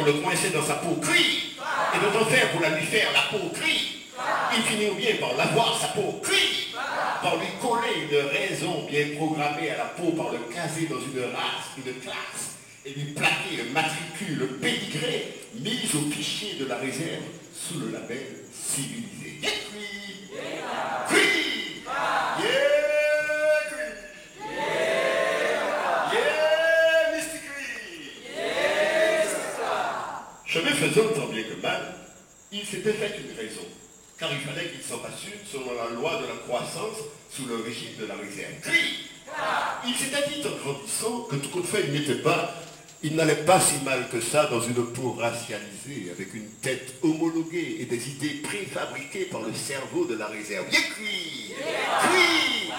pour le coincer dans sa peau, crie. Et d'autant faire pour la lui faire, la peau, crie. Il finit ou bien par l'avoir, sa peau, crie. Par lui coller une raison bien programmée à la peau, par le caser dans une race, une classe, et lui plaquer le matricule, le pédigré, mis au fichier de la réserve sous le label civilisé. Yeah, crie. Crie. Yeah, crie. Yeah, Mystic Crie. Chemin faisant tant bien que mal, il s'était fait une raison, car il fallait qu'il s'en passe une selon la loi de la croissance sous le régime de la réserve. Crie. Il s'était dit en grandissant que tout compte fait, il n'allait pas si mal que ça dans une peau racialisée, avec une tête homologuée et des idées préfabriquées par le cerveau de la réserve. Yeah, crie. Crie.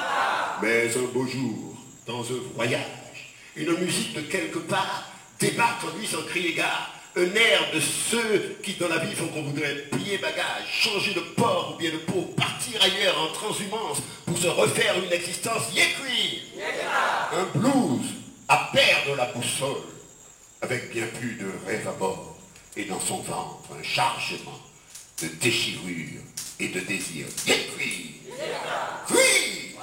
Mais un beau jour, dans un voyage, une musique de quelque part débarque en lui sans crier gare. Un air de ceux qui dans la vie font qu'on voudrait plier bagage, changer de port ou bien de peau, partir ailleurs en transhumance pour se refaire une existence yécui. Un blues à perdre la boussole, avec bien plus de rêve à bord, et dans son ventre un chargement de déchirure et de désir. Yécui. Oui.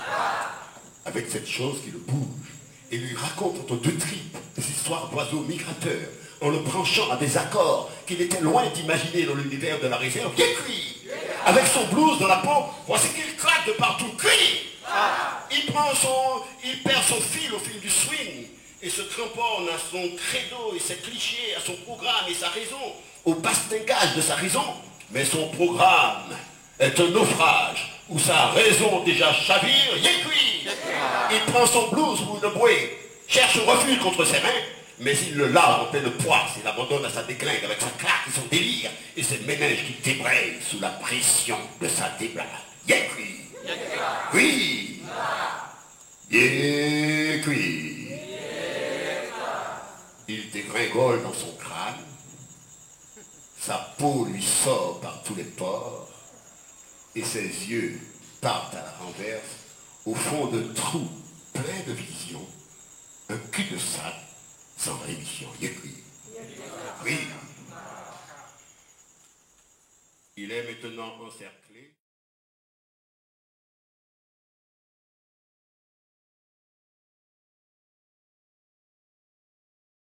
Avec cette chose qui le bouge et lui raconte entre deux tripes des histoires d'oiseaux migrateurs, en le branchant à des accords qu'il était loin d'imaginer dans l'univers de la réserve. Yécui. Avec son blues dans la peau, voici qu'il craque de partout. Crie. Il perd son fil au fil du swing et se cramponne à son credo et ses clichés, à son programme et sa raison, au bastingage de sa raison. Mais son programme est un naufrage où sa raison déjà chavire. Yécui. Il prend son blues pour une bouée, cherche refuge contre ses mains, mais il le lave en pleine poisse et l'abandonne à sa déglingue avec sa claque et son délire et ses méninges qui débrayent sous la pression de sa déblague. Yécui. Oui. Yécui. Il dégringole dans son crâne, sa peau lui sort par tous les pores et ses yeux partent à la renverse au fond de trous pleins de visions, un cul-de-sac sans rémission. Yécui. Oui. Il est maintenant encerclé.